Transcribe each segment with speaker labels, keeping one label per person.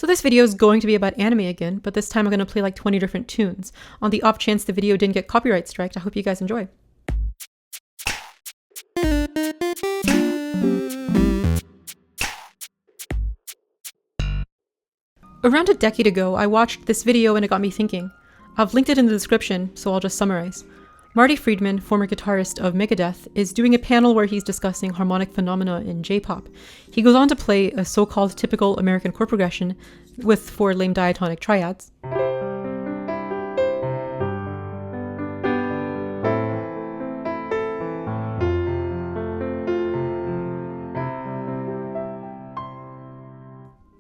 Speaker 1: So this video is going to be about anime again, but this time I'm going to play like 20 different tunes. On the off chance the video didn't get copyright striked, I hope you guys enjoy. Around a decade ago, I watched this video and it got me thinking. I've linked it in the description, so I'll just summarize. Marty Friedman, former guitarist of Megadeth, is doing a panel where he's discussing harmonic phenomena in J-pop. He goes on to play a so-called typical American chord progression with 4 lame diatonic triads.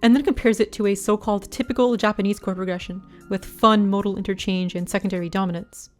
Speaker 1: And then compares it to a so-called typical Japanese chord progression with fun modal interchange and secondary dominance.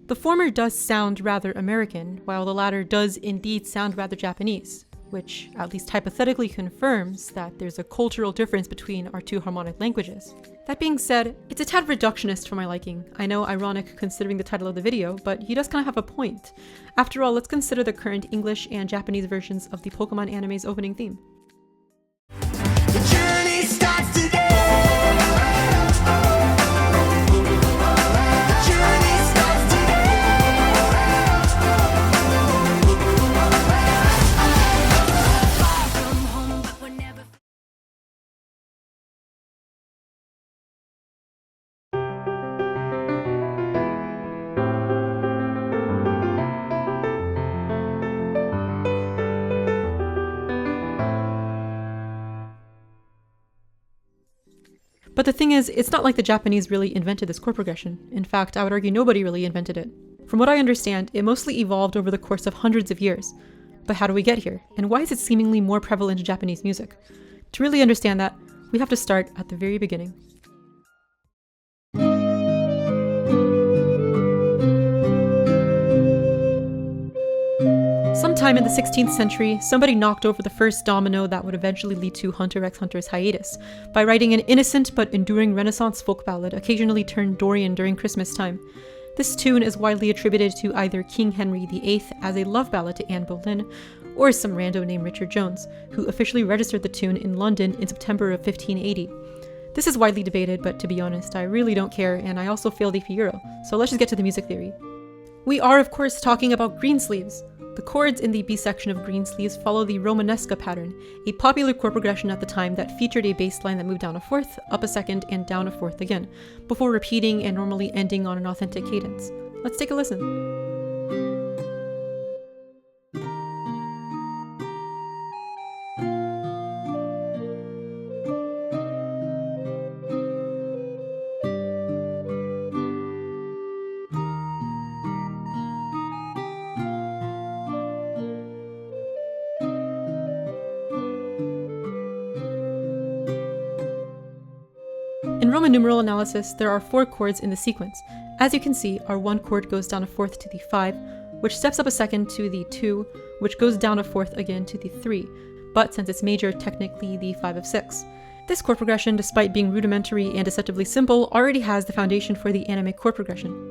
Speaker 1: The former does sound rather American, while the latter does indeed sound rather Japanese, which at least hypothetically confirms that there's a cultural difference between our two harmonic languages. That being said, it's a tad reductionist for my liking. I know, ironic considering the title of the video, but he does kind of have a point. After all, let's consider the current English and Japanese versions of the Pokemon anime's opening theme.
Speaker 2: The journey starts today.
Speaker 1: But the thing is, it's not like the Japanese really invented this chord progression. In fact, I would argue nobody really invented it. From what I understand, it mostly evolved over the course of hundreds of years. But how do we get here? And why is it seemingly more prevalent in Japanese music? To really understand that, we have to start at the very beginning. Sometime in the 16th century, somebody knocked over the first domino that would eventually lead to Hunter x Hunter's hiatus, by writing an innocent but enduring Renaissance folk ballad occasionally turned Dorian during Christmas time. This tune is widely attributed to either King Henry VIII as a love ballad to Anne Boleyn, or some rando named Richard Jones, who officially registered the tune in London in September of 1580. This is widely debated, but to be honest, I really don't care, and I also failed a Figaro, so let's just get to the music theory. We are, of course, talking about Greensleeves. The chords in the B section of Greensleeves follow the Romanesca pattern, a popular chord progression at the time that featured a bass line that moved down a fourth, up a second, and down a fourth again, before repeating and normally ending on an authentic cadence. Let's take a listen. In Roman numeral analysis, there are 4 chords in the sequence. As you can see, our 1 chord goes down a fourth to the 5, which steps up a second to the 2, which goes down a fourth again to the 3, but since it's major, technically the 5 of 6. This chord progression, despite being rudimentary and deceptively simple, already has the foundation for the anime chord progression.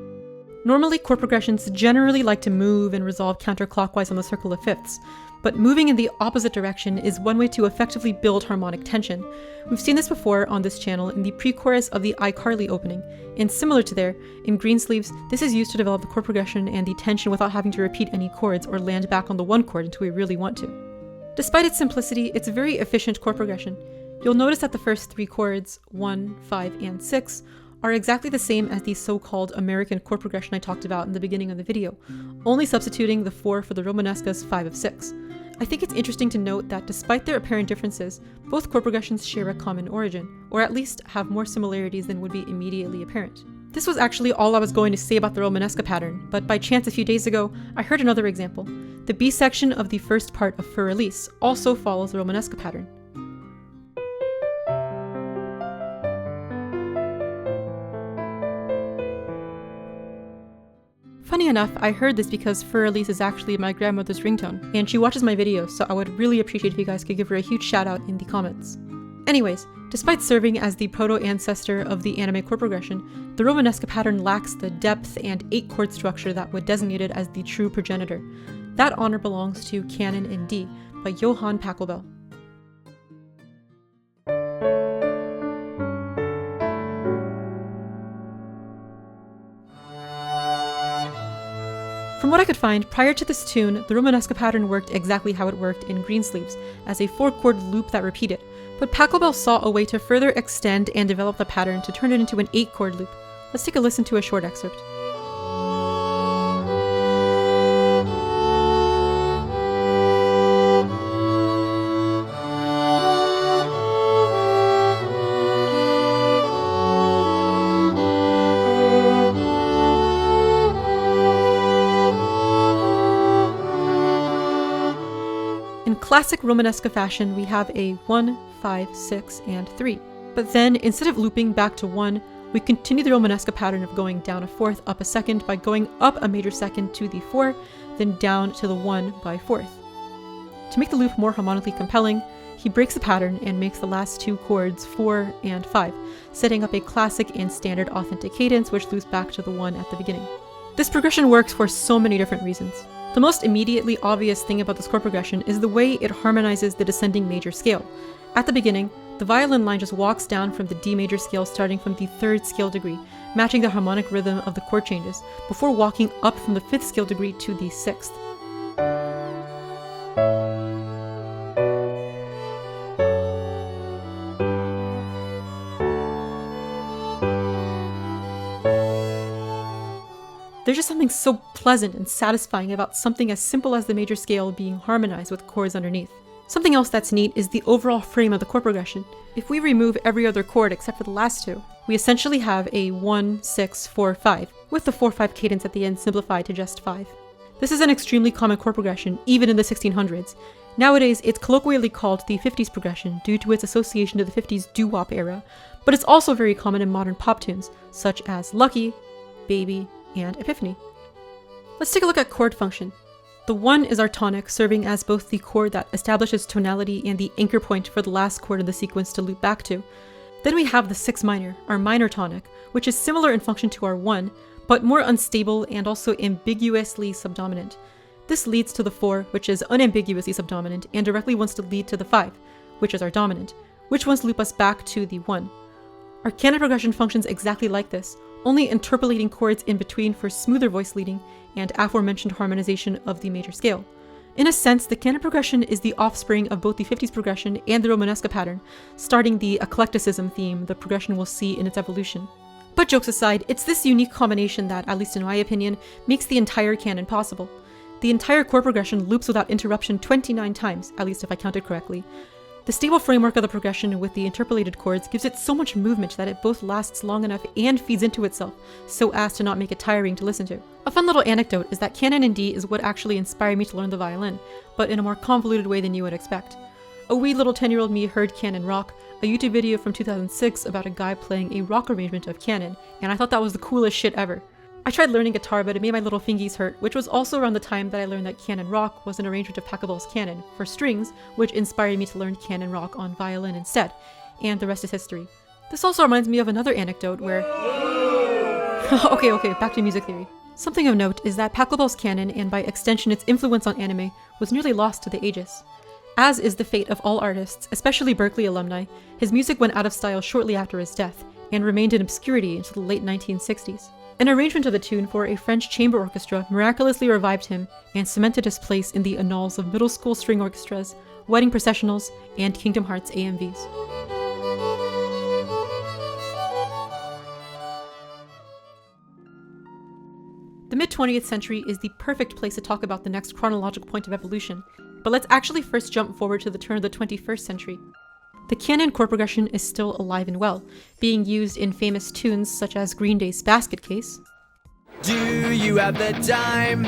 Speaker 1: Normally, chord progressions generally like to move and resolve counterclockwise on the circle of fifths, but moving in the opposite direction is one way to effectively build harmonic tension. We've seen this before on this channel in the pre-chorus of the iCarly opening, and similar to there, in Greensleeves, this is used to develop the chord progression and the tension without having to repeat any chords or land back on the 1 chord until we really want to. Despite its simplicity, it's a very efficient chord progression. You'll notice that the first 3 chords, 1, 5, and 6, are exactly the same as the so-called American chord progression I talked about in the beginning of the video, only substituting the 4 for the Romanesca's 5 of 6. I think it's interesting to note that despite their apparent differences, both chord progressions share a common origin, or at least have more similarities than would be immediately apparent. This was actually all I was going to say about the Romanesca pattern, but by chance a few days ago, I heard another example. The B section of the first part of Fur Elise also follows the Romanesca pattern. Funny enough, I heard this because Fur Elise is actually my grandmother's ringtone, and she watches my videos, so I would really appreciate if you guys could give her a huge shout out in the comments. Anyways, despite serving as the proto-ancestor of the anime chord progression, the Romanesca pattern lacks the depth and 8-chord structure that would designate it as the true progenitor. That honor belongs to Canon in D by Johann Pachelbel. From what I could find, prior to this tune, the Romanesca pattern worked exactly how it worked in Greensleeves, as a 4-chord loop that repeated, but Pachelbel saw a way to further extend and develop the pattern to turn it into an 8-chord loop. Let's take a listen to a short excerpt. In classic Romanesca fashion, we have a 1, 5, 6, and 3. But then, instead of looping back to 1, we continue the Romanesca pattern of going down a 4th, up a 2nd by going up a major 2nd to the 4, then down to the 1 by 4th. To make the loop more harmonically compelling, he breaks the pattern and makes the last 2 chords 4 and 5, setting up a classic and standard authentic cadence which loops back to the 1 at the beginning. This progression works for so many different reasons. The most immediately obvious thing about this chord progression is the way it harmonizes the descending major scale. At the beginning, the violin line just walks down from the D major scale starting from the 3rd scale degree, matching the harmonic rhythm of the chord changes, before walking up from the 5th scale degree to the 6th. There's just something so pleasant and satisfying about something as simple as the major scale being harmonized with chords underneath. Something else that's neat is the overall frame of the chord progression. If we remove every other chord except for the last 2, we essentially have a 1, 6, 4, 5, with the 4-5 cadence at the end simplified to just 5. This is an extremely common chord progression, even in the 1600s. Nowadays, it's colloquially called the 50s progression due to its association to the 50s doo-wop era, but it's also very common in modern pop tunes, such as Lucky, Baby, and Epiphany. Let's take a look at chord function. The 1 is our tonic, serving as both the chord that establishes tonality and the anchor point for the last chord in the sequence to loop back to. Then we have the 6 minor, our minor tonic, which is similar in function to our 1, but more unstable and also ambiguously subdominant. This leads to the 4, which is unambiguously subdominant, and directly wants to lead to the 5, which is our dominant, which wants to loop us back to the 1. Our canon progression functions exactly like this, only interpolating chords in between for smoother voice leading and aforementioned harmonization of the major scale. In a sense, the canon progression is the offspring of both the 50s progression and the Romanesca pattern, starting the eclecticism theme the progression will see in its evolution. But jokes aside, it's this unique combination that, at least in my opinion, makes the entire canon possible. The entire chord progression loops without interruption 29 times, at least if I counted correctly. The stable framework of the progression with the interpolated chords gives it so much movement that it both lasts long enough and feeds into itself, so as to not make it tiring to listen to. A fun little anecdote is that Canon in D is what actually inspired me to learn the violin, but in a more convoluted way than you would expect. A wee little 10-year-old me heard Canon rock, a YouTube video from 2006 about a guy playing a rock arrangement of Canon, and I thought that was the coolest shit ever. I tried learning guitar, but it made my little fingies hurt, which was also around the time that I learned that Canon Rock was an arrangement of Pachelbel's Canon for strings, which inspired me to learn Canon Rock on violin instead, and the rest is history. This also reminds me of another anecdote where... okay, back to music theory. Something of note is that Pachelbel's Canon, and by extension its influence on anime, was nearly lost to the ages. As is the fate of all artists, especially Berklee alumni, his music went out of style shortly after his death, and remained in obscurity until the late 1960s. An arrangement of the tune for a French chamber orchestra miraculously revived him and cemented his place in the annals of middle school string orchestras, wedding processionals, and Kingdom Hearts AMVs. The mid-20th century is the perfect place to talk about the next chronological point of evolution, but let's actually first jump forward to the turn of the 21st century. The canon chord progression is still alive and well, being used in famous tunes such as Green Day's Basket Case.
Speaker 2: Do you have the time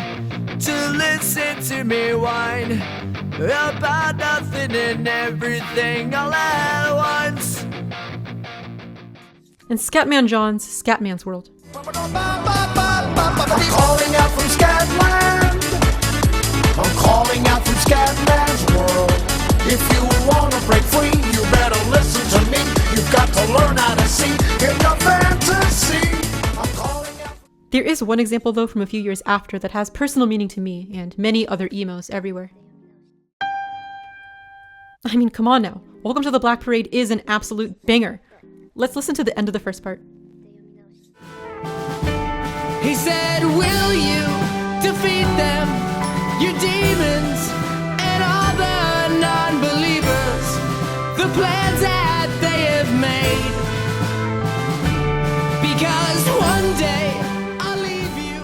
Speaker 2: to listen to me whine about nothing and everything all at once?
Speaker 1: And Scatman John's Scatman's World.
Speaker 3: I'm calling out from Scatland. I'm calling out from Scatland's world. If you wanna break free, you better listen to me. You've got to learn how to see in your fantasy. I'm calling out.
Speaker 1: There is one example though from a few years after that has personal meaning to me and many other emos everywhere. I mean, come on now. Welcome to the Black Parade is an absolute banger. Let's listen to the end of the first part.
Speaker 2: He said, will you defeat them, your demons, and all the non-believers, the plans that they have made? Because one day I'll leave you.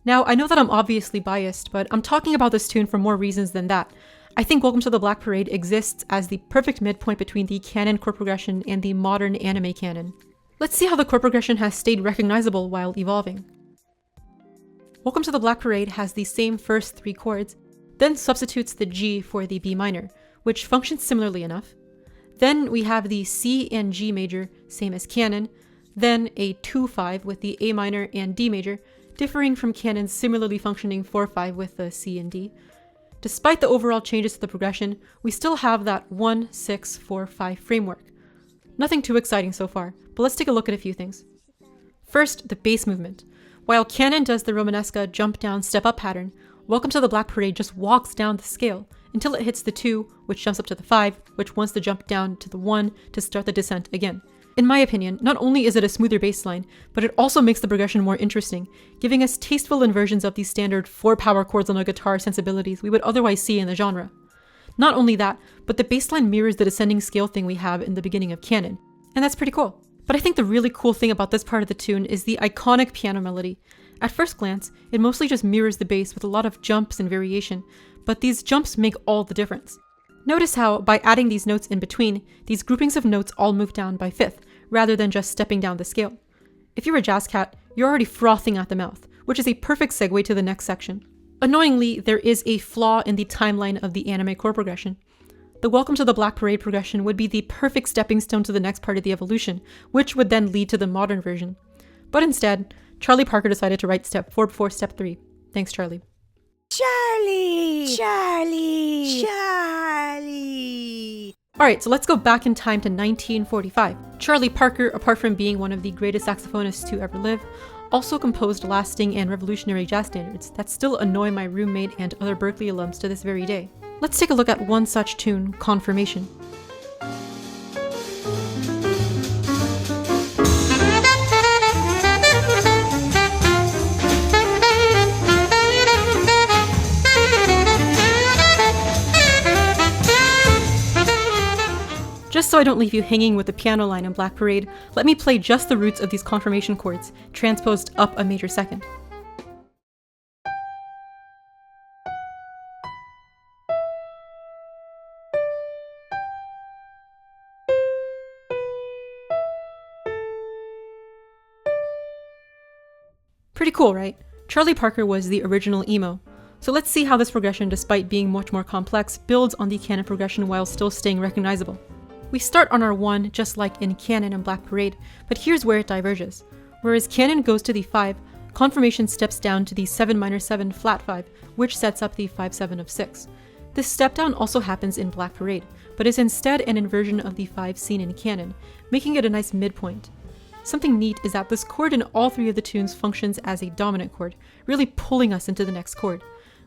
Speaker 1: Now, I know that I'm obviously biased, but I'm talking about this tune for more reasons than that. I think Welcome to the Black Parade exists as the perfect midpoint between the canon chord progression and the modern anime canon. Let's see how the chord progression has stayed recognizable while evolving. Welcome to the Black Parade has the same first three chords, then substitutes the G for the B minor, which functions similarly enough. Then we have the C and G major, same as Canon, then a 2-5 with the A minor and D major, differing from Canon's similarly functioning 4-5 with the C and D. Despite the overall changes to the progression, we still have that 1-6-4-5 framework. Nothing too exciting so far, but let's take a look at a few things. First, the bass movement. While Canon does the Romanesca jump down step up pattern, Welcome to the Black Parade just walks down the scale until it hits the 2, which jumps up to the 5, which wants to jump down to the 1 to start the descent again. In my opinion, not only is it a smoother bass line, but it also makes the progression more interesting, giving us tasteful inversions of the standard 4 power chords on a guitar sensibilities we would otherwise see in the genre. Not only that, but the bass line mirrors the descending scale thing we have in the beginning of Canon, and that's pretty cool. But I think the really cool thing about this part of the tune is the iconic piano melody. At first glance, it mostly just mirrors the bass with a lot of jumps and variation, but these jumps make all the difference. Notice how, by adding these notes in between, these groupings of notes all move down by fifth, rather than just stepping down the scale. If you're a jazz cat, you're already frothing at the mouth, which is a perfect segue to the next section. Annoyingly, there is a flaw in the timeline of the anime chord progression. The Welcome to the Black Parade progression would be the perfect stepping stone to the next part of the evolution, which would then lead to the modern version. But instead, Charlie Parker decided to write step 4 before step 3. Thanks, Charlie.
Speaker 4: Charlie!
Speaker 1: Alright, so let's go back in time to 1945. Charlie Parker, apart from being one of the greatest saxophonists to ever live, also composed lasting and revolutionary jazz standards that still annoy my roommate and other Berklee alums to this very day. Let's take a look at one such tune, Confirmation. Just so I don't leave you hanging with the piano line in Black Parade, let me play just the roots of these confirmation chords, transposed up a major second. Pretty cool, right? Charlie Parker was the original emo. So let's see how this progression, despite being much more complex, builds on the Canon progression while still staying recognizable. We start on our 1 just like in Canon and Black Parade, but here's where it diverges. Whereas Canon goes to the 5, Confirmation steps down to the 7 minor 7 flat 5, which sets up the 5-7 of 6. This step down also happens in Black Parade, but is instead an inversion of the 5 seen in Canon, making it a nice midpoint. Something neat is that this chord in all 3 of the tunes functions as a dominant chord, really pulling us into the next chord.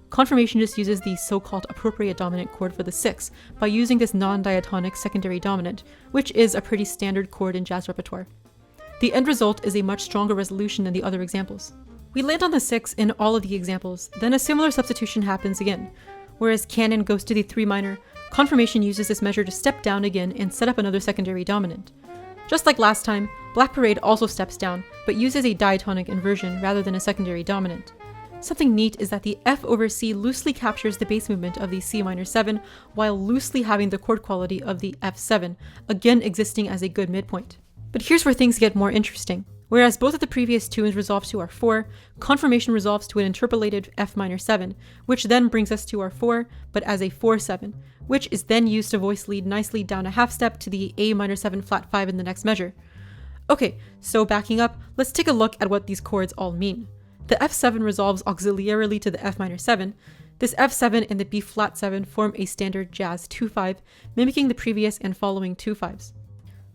Speaker 1: Confirmation just uses the so-called appropriate dominant chord for the 6 by using this non-diatonic secondary dominant, which is a pretty standard chord in jazz repertoire. The end result is a much stronger resolution than the other examples. We land on the 6 in all of the examples, then a similar substitution happens again. Whereas Canon goes to the 3 minor, Confirmation uses this measure to step down again and set up another secondary dominant. Just like last time, Black Parade also steps down, but uses a diatonic inversion rather than a secondary dominant. Something neat is that the F over C loosely captures the bass movement of the C minor 7, while loosely having the chord quality of the F7, again existing as a good midpoint. But here's where things get more interesting. Whereas both of the previous tunes resolve to our 4, Confirmation resolves to an interpolated F minor 7, which then brings us to our 4, but as a 4-7, which is then used to voice lead nicely down a half step to the A minor 7 flat 5 in the next measure. Okay, so backing up, let's take a look at what these chords all mean. The F7 resolves auxiliarily to the F minor 7. This F7 and the B flat 7 form a standard jazz 2-5, mimicking the previous and following 2-5s.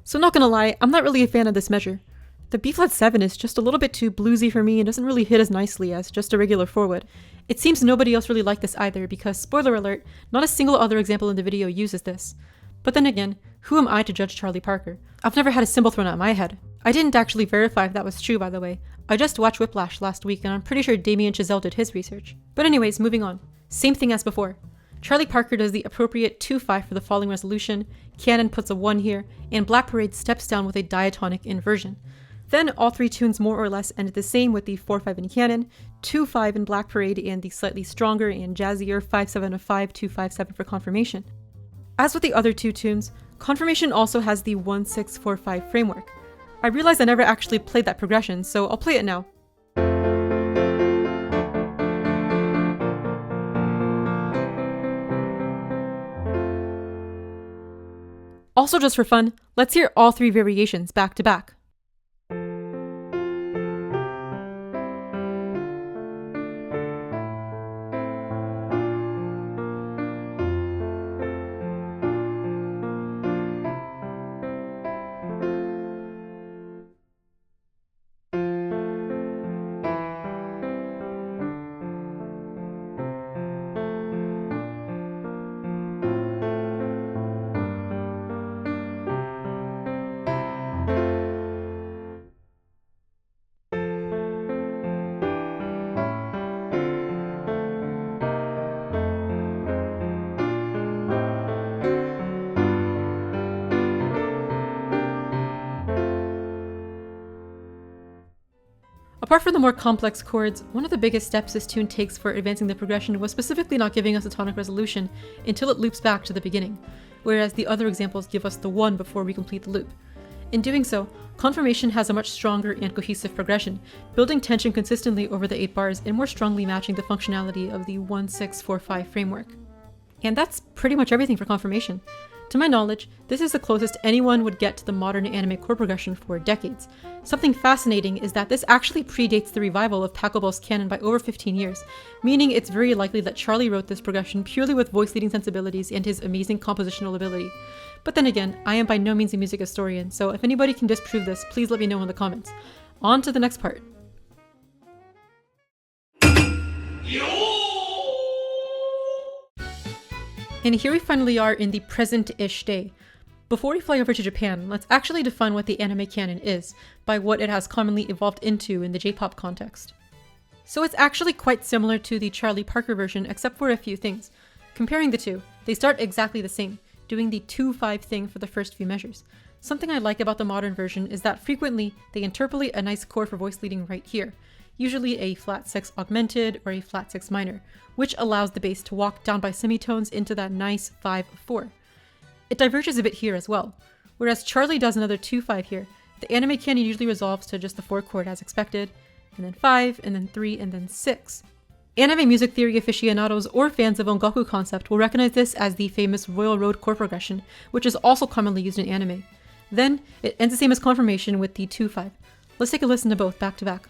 Speaker 1: So not gonna lie, I'm not really a fan of this measure. The B flat 7 is just a little bit too bluesy for me and doesn't really hit as nicely as just a regular 4-wood. It seems nobody else really liked this either because, spoiler alert, not a single other example in the video uses this. But then again, who am I to judge Charlie Parker? I've never had a cymbal thrown at my head. I didn't actually verify if that was true, by the way. I just watched Whiplash last week and I'm pretty sure Damien Chazelle did his research. But anyways, moving on. Same thing as before. Charlie Parker does the appropriate 2-5 for the falling resolution, Canon puts a 1 here, and Black Parade steps down with a diatonic inversion. Then all three tunes more or less ended the same with the 4-5 in Canon, 2-5 in Black Parade, and the slightly stronger and jazzier 5-7 of 5, 2-5-7 for Confirmation. As with the other two tunes, Confirmation also has the 1-6-4-5 framework. I realized I never actually played that progression, so I'll play it now. Also just for fun, let's hear all three variations back to back. Apart from the more complex chords, one of the biggest steps this tune takes for advancing the progression was specifically not giving us a tonic resolution until it loops back to the beginning, whereas the other examples give us the 1 before we complete the loop. In doing so, Confirmation has a much stronger and cohesive progression, building tension consistently over the 8 bars and more strongly matching the functionality of the 1-6-4-5 framework. And that's pretty much everything for Confirmation. To my knowledge, this is the closest anyone would get to the modern anime chord progression for decades. Something fascinating is that this actually predates the revival of Pachelbel's canon by over 15 years, meaning it's very likely that Charlie wrote this progression purely with voice-leading sensibilities and his amazing compositional ability. But then again, I am by no means a music historian, so if anybody can disprove this, please let me know in the comments. On to the next part. And here we finally are in the present-ish day. Before we fly over to Japan, let's actually define what the anime canon is, by what it has commonly evolved into in the J-pop context. So it's actually quite similar to the Charlie Parker version, except for a few things. Comparing the two, they start exactly the same, doing the 2-5 thing for the first few measures. Something I like about the modern version is that frequently they interpolate a nice chord for voice leading right here, usually a flat 6 augmented or a flat 6 minor, which allows the bass to walk down by semitones into that nice 5-4. It diverges a bit here as well. Whereas Charlie does another 2-5 here, the anime canon usually resolves to just the 4 chord as expected, and then 5, and then 3, and then 6. Anime music theory aficionados or fans of ongaku concept will recognize this as the famous Royal Road chord progression, which is also commonly used in anime. Then, it ends the same as Confirmation with the 2-5. Let's take a listen to both back to back.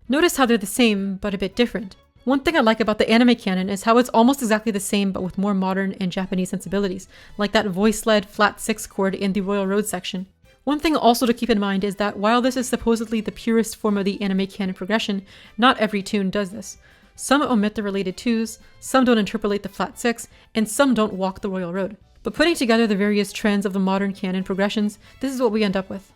Speaker 1: Notice how they're the same, but a bit different. One thing I like about the anime canon is how it's almost exactly the same but with more modern and Japanese sensibilities, like that voice-led flat 6 chord in the Royal Road section. One thing also to keep in mind is that while this is supposedly the purest form of the anime canon progression, not every tune does this. Some omit the related 2s, some don't interpolate the flat 6, and some don't walk the Royal Road. But putting together the various trends of the modern canon progressions, this is what we end up with.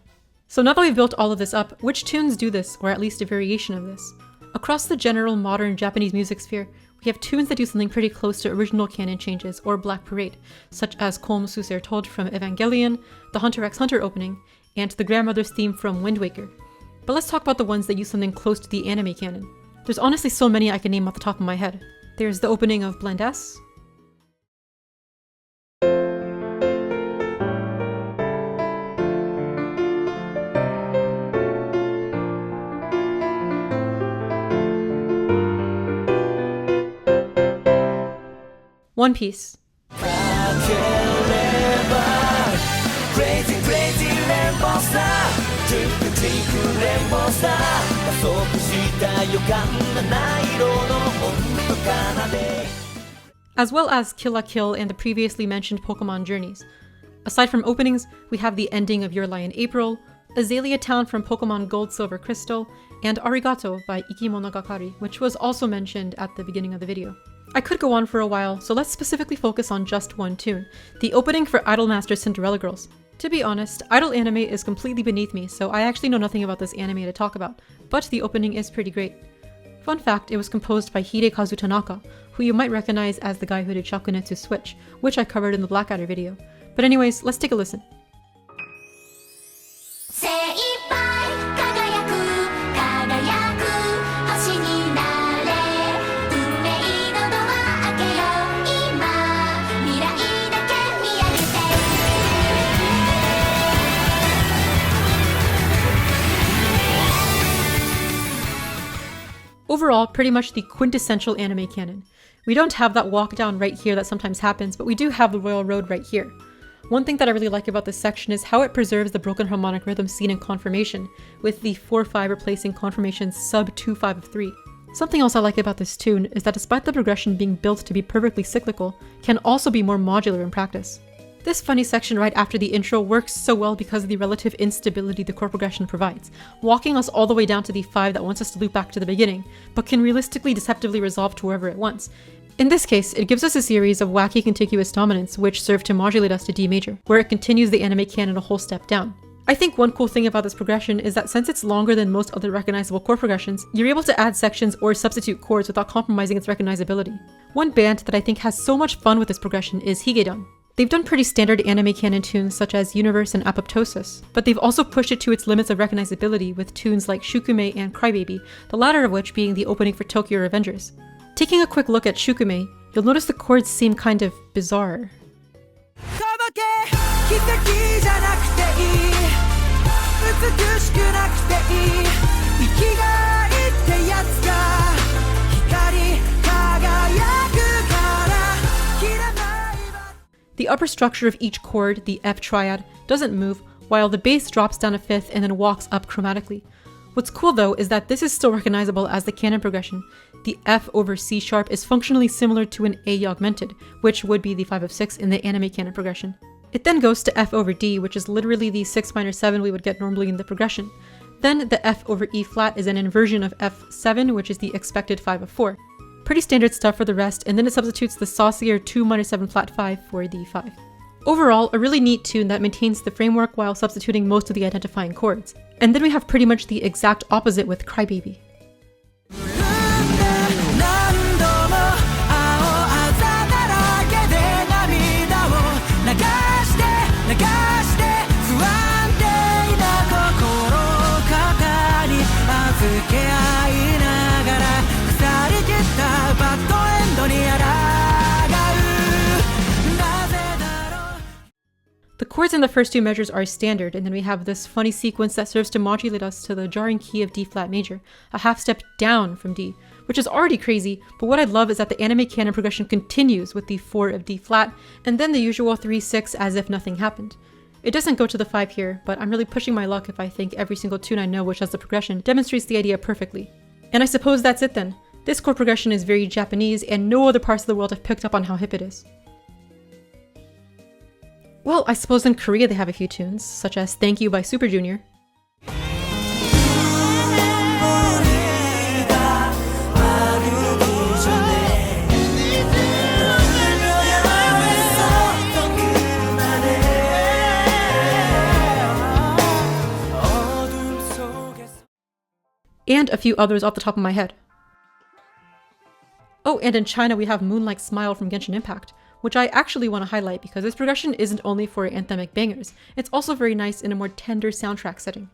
Speaker 1: So now that we've built all of this up, which tunes do this, or at least a variation of this? Across the general modern Japanese music sphere, we have tunes that do something pretty close to original canon changes or Black Parade, such as Comme Suser Told from Evangelion, the Hunter x Hunter opening, and the Grandmother's theme from Wind Waker. But let's talk about the ones that use something close to the anime canon. There's honestly so many I can name off the top of my head. There's the opening of Blend S, One Piece, as well as Kill la Kill and the previously mentioned Pokemon Journeys. Aside from openings, we have the ending of Your Lie in April, Azalea Town from Pokemon Gold, Silver, Crystal, and Arigato by Ikimonogakari, which was also mentioned at the beginning of the video. I could go on for a while, so let's specifically focus on just one tune, the opening for Idolmaster's Cinderella Girls. To be honest, idol anime is completely beneath me, so I actually know nothing about this anime to talk about, but the opening is pretty great. Fun fact, it was composed by Hidekazu Tanaka, who you might recognize as the guy who did Shakunetsu Switch, which I covered in the Blackadder video. But anyways, let's take a listen. Overall, pretty much the quintessential anime canon. We don't have that walk down right here that sometimes happens, but we do have the royal road right here. One thing that I really like about this section is how it preserves the broken harmonic rhythm seen in Confirmation, with the 4-5 replacing Confirmation's sub 2-5 of 3. Something else I like about this tune is that despite the progression being built to be perfectly cyclical, can also be more modular in practice. This funny section right after the intro works so well because of the relative instability the chord progression provides, walking us all the way down to the 5 that wants us to loop back to the beginning, but can realistically deceptively resolve to wherever it wants. In this case, it gives us a series of wacky contiguous dominants which serve to modulate us to D major, where it continues the anime canon a whole step down. I think one cool thing about this progression is that since it's longer than most other recognizable chord progressions, you're able to add sections or substitute chords without compromising its recognizability. One band that I think has so much fun with this progression is Higedon. They've done pretty standard anime canon tunes such as Universe and Apoptosis, but they've also pushed it to its limits of recognizability with tunes like Shukume and Crybaby, the latter of which being the opening for Tokyo Revengers. Taking a quick look at Shukume, you'll notice the chords seem kind of bizarre. The upper structure of each chord, the F triad, doesn't move, while the bass drops down a fifth and then walks up chromatically. What's cool though is that this is still recognizable as the canon progression. The F over C sharp is functionally similar to an A augmented, which would be the 5 of 6 in the anime canon progression. It then goes to F over D, which is literally the 6 minor 7 we would get normally in the progression. Then the F over E flat is an inversion of F7, which is the expected 5 of 4. Pretty standard stuff for the rest, and then it substitutes the saucier 2 minor 7 flat 5 for the 5. Overall, a really neat tune that maintains the framework while substituting most of the identifying chords. And then we have pretty much the exact opposite with Crybaby. The chords in the first two measures are standard, and then we have this funny sequence that serves to modulate us to the jarring key of D flat major, a half step down from D, which is already crazy, but what I love is that the anime canon progression continues with the 4 of D flat, and then the usual 3-6 as if nothing happened. It doesn't go to the 5 here, but I'm really pushing my luck if I think every single tune I know which has the progression demonstrates the idea perfectly. And I suppose that's it then. This chord progression is very Japanese, and no other parts of the world have picked up on how hip it is. Well, I suppose in Korea they have a few tunes, such as Thank You by Super Junior. And a few others off the top of my head. Oh, and in China we have Moonlight Smile from Genshin Impact, which I actually want to highlight because this progression isn't only for anthemic bangers, it's also very nice in a more tender soundtrack setting.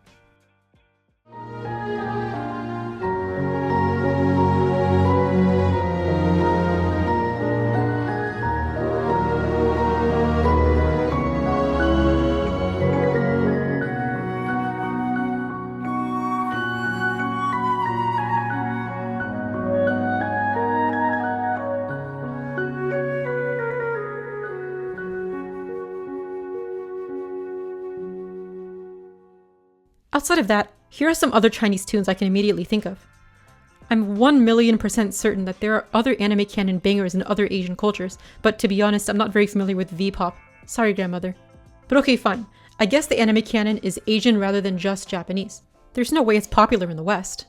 Speaker 1: Outside of that, here are some other Chinese tunes I can immediately think of. I'm 1,000,000% certain that there are other anime canon bangers in other Asian cultures, but to be honest, I'm not very familiar with V-pop. Sorry, grandmother. But okay, fine. I guess the anime canon is Asian rather than just Japanese. There's no way it's popular in the West.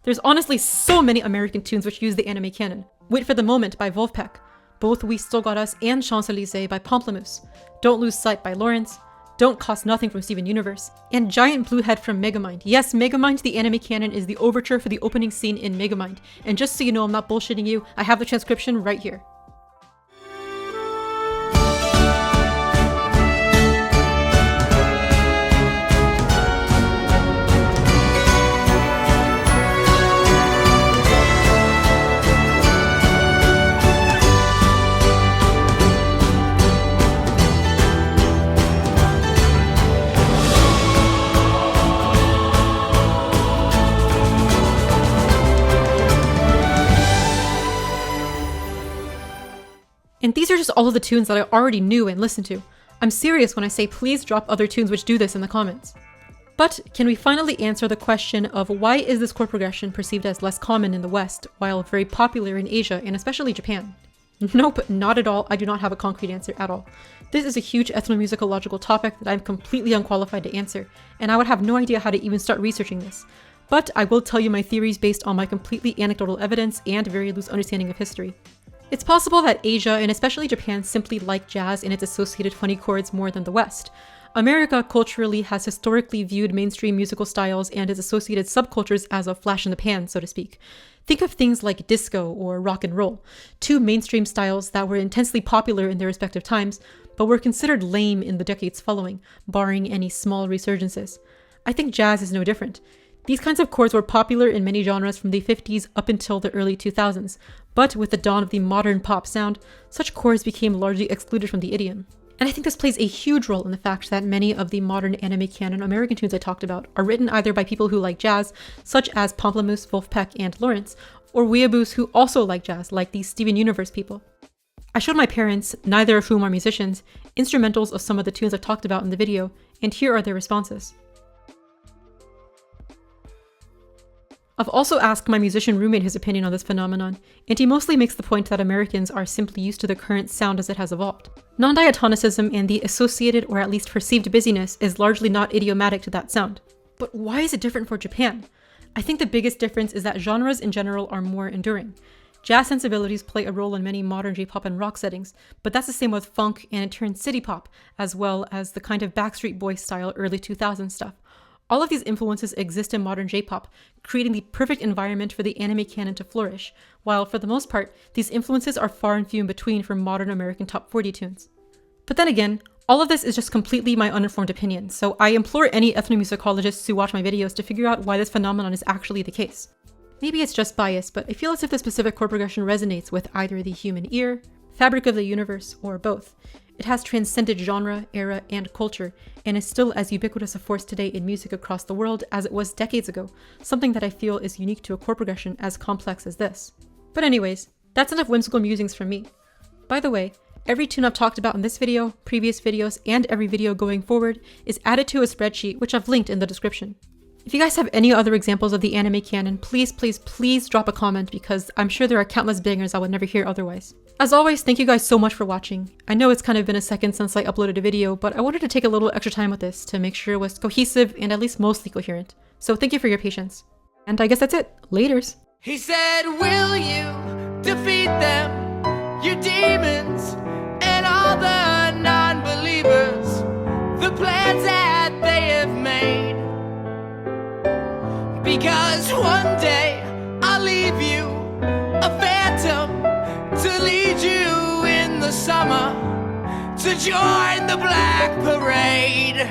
Speaker 1: There's honestly so many American tunes which use the anime canon. Wait for the Moment by Wolfpack, Both We Still Got Us and Champs-Élysées by Pamplemousse, Don't Lose Sight by Lawrence, Don't Cost Nothing from Steven Universe, and Giant Blue Head from Megamind. Yes, Megamind, the anime canon, is the overture for the opening scene in Megamind. And just so you know I'm not bullshitting you, I have the transcription right here. And these are just all of the tunes that I already knew and listened to. I'm serious when I say please drop other tunes which do this in the comments. But can we finally answer the question of why is this chord progression perceived as less common in the West, while very popular in Asia and especially Japan? Nope, not at all. I do not have a concrete answer at all. This is a huge ethnomusicological topic that I'm completely unqualified to answer, and I would have no idea how to even start researching this. But I will tell you my theories based on my completely anecdotal evidence and very loose understanding of history. It's possible that Asia, and especially Japan, simply like jazz and its associated funny chords more than the West. America culturally has historically viewed mainstream musical styles and its associated subcultures as a flash in the pan, so to speak. Think of things like disco or rock and roll, two mainstream styles that were intensely popular in their respective times, but were considered lame in the decades following, barring any small resurgences. I think jazz is no different. These kinds of chords were popular in many genres from the 50s up until the early 2000s, but with the dawn of the modern pop sound, such chords became largely excluded from the idiom. And I think this plays a huge role in the fact that many of the modern anime canon American tunes I talked about are written either by people who like jazz, such as Pamplemousse, Wolfpack, and Lawrence, or weeaboos who also like jazz, like the Steven Universe people. I showed my parents, neither of whom are musicians, instrumentals of some of the tunes I talked about in the video, and here are their responses. I've also asked my musician roommate his opinion on this phenomenon, and he mostly makes the point that Americans are simply used to the current sound as it has evolved. Non-diatonicism and the associated or at least perceived busyness is largely not idiomatic to that sound. But why is it different for Japan? I think the biggest difference is that genres in general are more enduring. Jazz sensibilities play a role in many modern J-pop and rock settings, but that's the same with funk and in turn city pop, as well as the kind of Backstreet Boys style early 2000s stuff. All of these influences exist in modern J-pop, creating the perfect environment for the anime canon to flourish, while for the most part, these influences are far and few in between for modern American top 40 tunes. But then again, all of this is just completely my uninformed opinion, so I implore any ethnomusicologists who watch my videos to figure out why this phenomenon is actually the case. Maybe it's just bias, but I feel as if the specific chord progression resonates with either the human ear, fabric of the universe, or both. It has transcended genre, era, and culture, and is still as ubiquitous a force today in music across the world as it was decades ago, something that I feel is unique to a chord progression as complex as this. But anyways, that's enough whimsical musings from me. By the way, every tune I've talked about in this video, previous videos, and every video going forward is added to a spreadsheet which I've linked in the description. If you guys have any other examples of the anime canon, please drop a comment because I'm sure there are countless bangers I would never hear otherwise. As always, thank you guys so much for watching. I know it's kind of been a second since I uploaded a video, but I wanted to take a little extra time with this to make sure it was cohesive and at least mostly coherent. So thank you for your patience. And I guess that's it. Laters.
Speaker 2: He said, will you defeat them, your demons, and all the non-believers, the plans that they have made? Because one day I'll leave you a phantom to lead you in the summer to join the Black Parade.